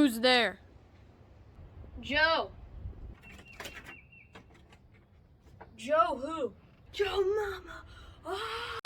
Who's there? Joe. Joe who? Joe Mama. Ah!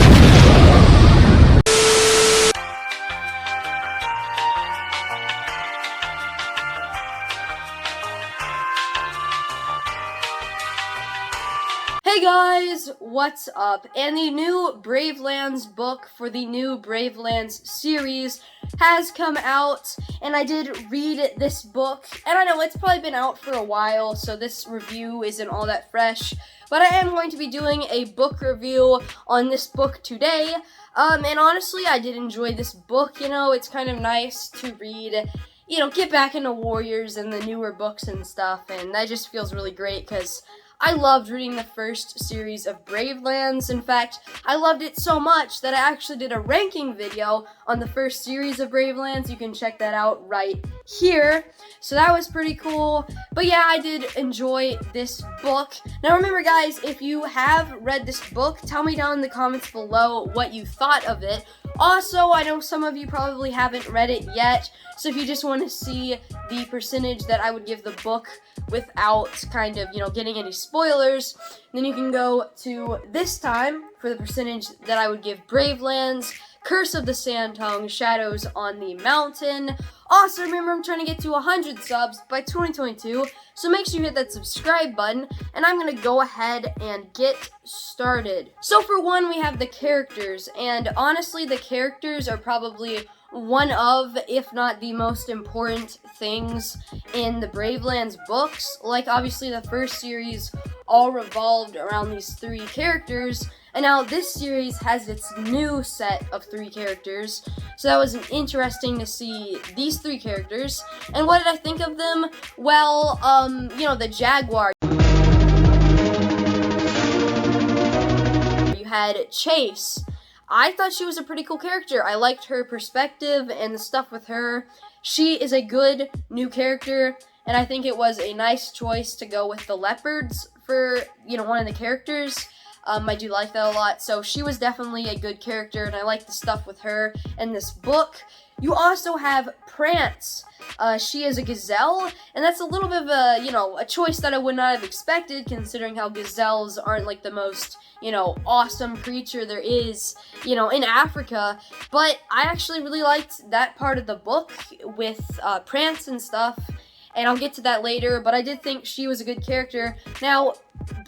Hey guys, what's up? And the new Bravelands book for the new Bravelands series has come out, and I did read this book, and I know it's probably been out for a while, so this review isn't all that fresh, but I am going to be doing a book review on this book today, and honestly, I did enjoy this book. It's kind of nice to read, get back into Warriors and the newer books and stuff, and that just feels really great, because I loved reading the first series of Bravelands. In fact, I loved it so much that I actually did a ranking video on the first series of Bravelands. You can check that out right here. So that was pretty cool. But yeah, I did enjoy this book. Now remember guys, if you have read this book, tell me down in the comments below what you thought of it. Also, I know some of you probably haven't read it yet, so if you just want to see the percentage that I would give the book without kind of, getting any spoilers, then you can go to this time for the percentage that I would give Bravelands, Curse of the Sandtounge, Shadows on the Mountain. Also, remember, I'm trying to get to 100 subs by 2022, so make sure you hit that subscribe button, and I'm going to go ahead and get started. So for one, we have the characters, and honestly, the characters are probably one of, if not the most important things in the Bravelands books. Like, obviously, the first series all revolved around these 3 characters, and now this series has its new set of 3 characters, so that was interesting to see these 3 characters. And what did I think of them? Well, the Jaguar. You had Chase. I thought she was a pretty cool character. I liked her perspective and the stuff with her. She is a good new character, and I think it was a nice choice to go with the leopards for, one of the characters. I do like that a lot, so she was definitely a good character, and I like the stuff with her in this book. You also have Prance. She is a gazelle, and that's a little bit of a choice that I would not have expected, considering how gazelles aren't like the most, awesome creature there is, in Africa. But I actually really liked that part of the book with Prance and stuff, and I'll get to that later, but I did think she was a good character. Now,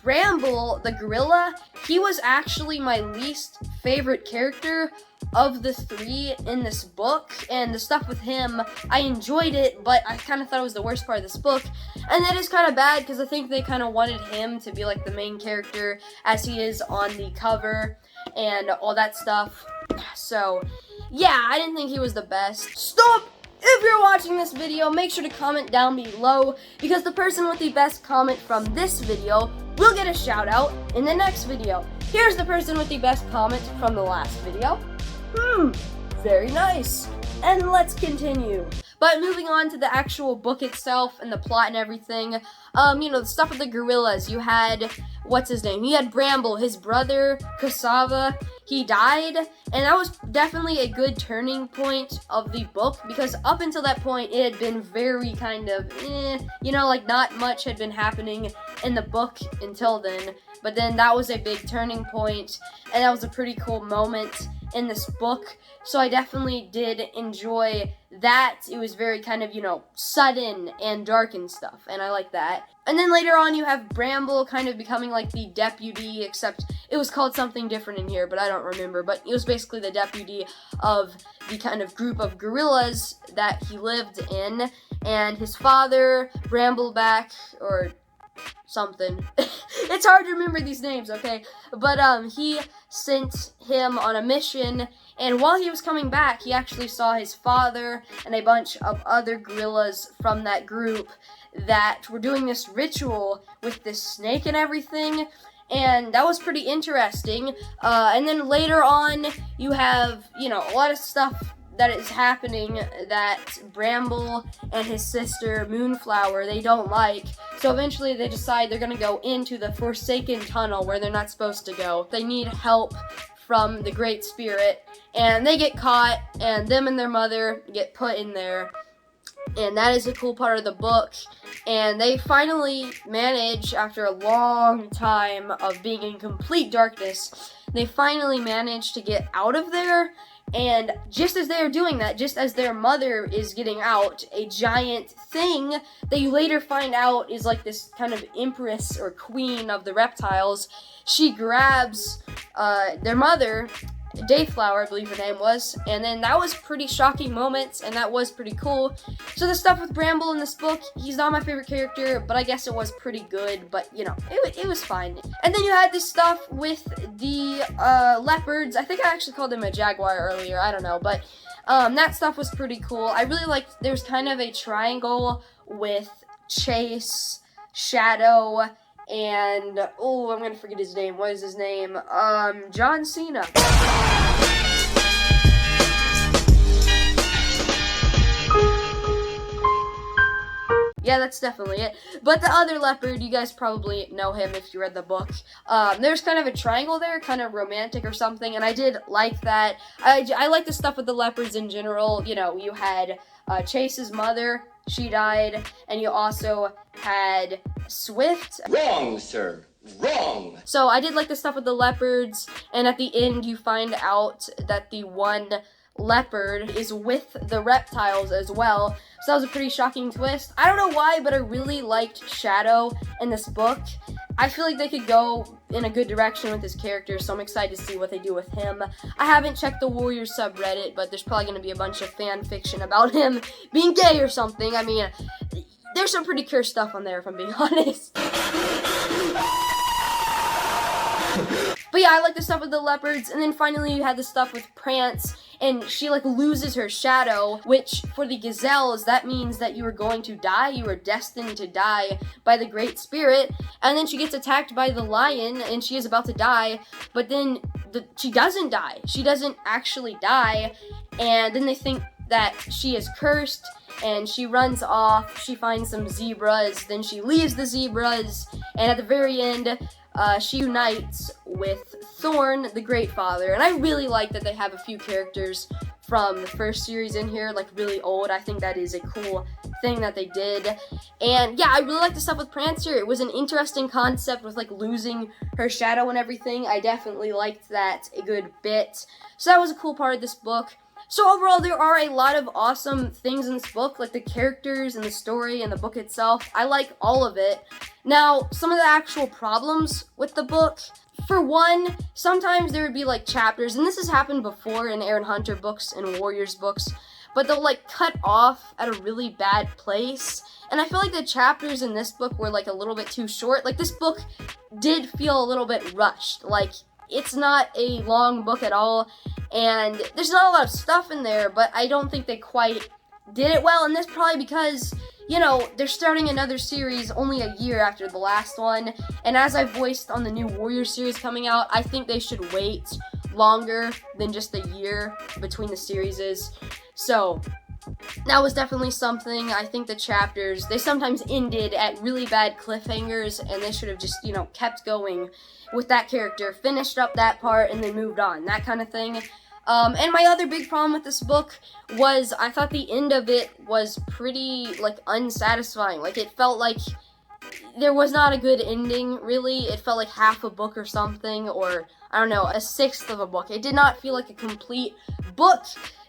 Bramble, the gorilla, he was actually my least favorite character of the 3 in this book, and the stuff with him, I enjoyed it, but I kind of thought it was the worst part of this book, and that is kind of bad, because I think they kind of wanted him to be like the main character, as he is on the cover, and all that stuff. So, yeah, I didn't think he was the best. Stop! If you're watching this video, make sure to comment down below, because the person with the best comment from this video will get a shout out in the next video. Here's the person with the best comment from the last video. Very nice. And let's continue. But moving on to the actual book itself and the plot and everything, the stuff with the gorillas. You had, what's his name? He had Bramble, his brother, Cassava. He died, and that was definitely a good turning point of the book, because up until that point, it had been very kind of, not much had been happening in the book until then. But then that was a big turning point, and that was a pretty cool moment in this book. So I definitely did enjoy that. It was very kind of, sudden and dark and stuff, and I like that. And then later on, you have Bramble kind of becoming like the deputy, except it was called something different in here, but I don't remember. But it was basically the deputy of the kind of group of gorillas that he lived in. And his father, Brambleback, or something. It's hard to remember these names, okay? But he sent him on a mission, and while he was coming back, he actually saw his father and a bunch of other gorillas from that group that were doing this ritual with this snake and everything, and that was pretty interesting. And then later on, you have, a lot of stuff that is happening that Bramble and his sister Moonflower, they don't like. So eventually they decide they're gonna go into the Forsaken Tunnel where they're not supposed to go. They need help from the Great Spirit, and they get caught, and them and their mother get put in there. and that is a cool part of the book. And they finally manage, after a long time of being in complete darkness, they finally manage to get out of there. And just as they are doing that, just as their mother is getting out, a giant thing that you later find out is like this kind of empress or queen of the reptiles, she grabs their mother, Dayflower, I believe her name was, and then that was pretty shocking moments, and that was pretty cool. So the stuff with Bramble in this book, he's not my favorite character, but I guess it was pretty good, but you know, it was fine. And then you had this stuff with the leopards. I think I actually called him a jaguar earlier, I don't know, but that stuff was pretty cool. I really liked, there's kind of a triangle with Chase, Shadow, and I'm gonna forget his name. What is his name? John Cena. Yeah, that's definitely it. But the other leopard, you guys probably know him if you read the book. There's kind of a triangle there, kind of romantic or something, and I did like that. I like the stuff with the leopards in general. You know, you had Chase's mother, she died, and you also had Swift. Wrong, sir. Wrong. So I did like the stuff with the leopards, and at the end you find out that the one leopard is with the reptiles as well. So that was a pretty shocking twist. I don't know why, but I really liked Shadow in this book. I feel like they could go in a good direction with his character, so I'm excited to see what they do with him. I haven't checked the Warriors subreddit, but there's probably going to be a bunch of fan fiction about him being gay or something. I mean, there's some pretty cursed stuff on there, if I'm being honest. But yeah, I like the stuff with the leopards, and then finally you had the stuff with Prance, and she like loses her shadow, which for the gazelles, that means that you are going to die, you are destined to die by the Great Spirit, and then she gets attacked by the lion, and she is about to die, but then she doesn't die. She doesn't actually die, and then they think that she is cursed, and she runs off, she finds some zebras, then she leaves the zebras, and at the very end, she unites with Thorn, the Great Father, and I really like that they have a few characters from the first series in here, like really old. I think that is a cool thing that they did. And yeah, I really like the stuff with Prancer. It was an interesting concept with like losing her shadow and everything. I definitely liked that a good bit. So that was a cool part of this book. So overall, there are a lot of awesome things in this book, like the characters and the story and the book itself. I like all of it. Now, some of the actual problems with the book, for one, sometimes there would be like chapters, and this has happened before in Aaron Hunter books and Warriors books, but they'll like cut off at a really bad place. And I feel like the chapters in this book were like a little bit too short. Like this book did feel a little bit rushed. Like it's not a long book at all, and there's not a lot of stuff in there, but I don't think they quite did it well, and that's probably because, you know, they're starting another series only a year after the last one, and as I voiced on the new Warrior series coming out, I think they should wait longer than just a year between the series. So that was definitely something. I think the chapters, they sometimes ended at really bad cliffhangers, and they should have just, you know, kept going with that character, finished up that part, and then moved on, that kind of thing. And my other big problem with this book was I thought the end of it was pretty, like, unsatisfying. Like, it felt like there was not a good ending, really. It felt like half a book or something, or, I don't know, a sixth of a book. It did not feel like a complete book.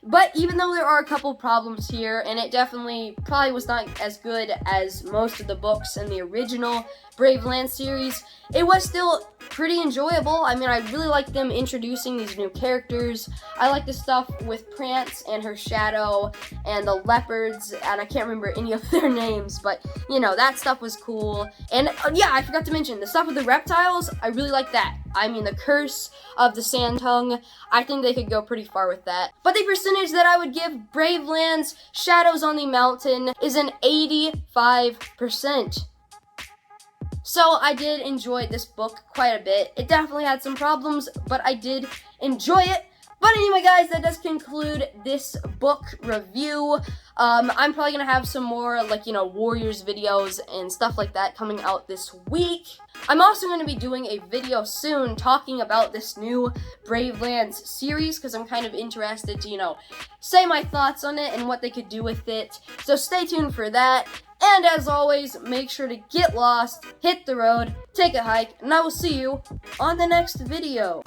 But even though there are a couple problems here, and it definitely probably was not as good as most of the books in the original Bravelands series, it was still pretty enjoyable. I mean, I really like them introducing these new characters. I like the stuff with Prance and her shadow and the leopards, and I can't remember any of their names, but, you know, that stuff was cool. And, yeah, I forgot to mention, the stuff with the reptiles, I really like that. I mean, the curse of the Sandtounge, I think they could go pretty far with that. But the percentage that I would give Bravelands Shadows on the Mountain is an 85%. So I did enjoy this book quite a bit. It definitely had some problems, but I did enjoy it. But anyway, guys, that does conclude this book review. I'm probably gonna have some more, like, Warriors videos and stuff like that coming out this week. I'm also gonna be doing a video soon talking about this new Bravelands series, because I'm kind of interested to, say my thoughts on it and what they could do with it. So stay tuned for that. And as always, make sure to get lost, hit the road, take a hike, and I will see you on the next video.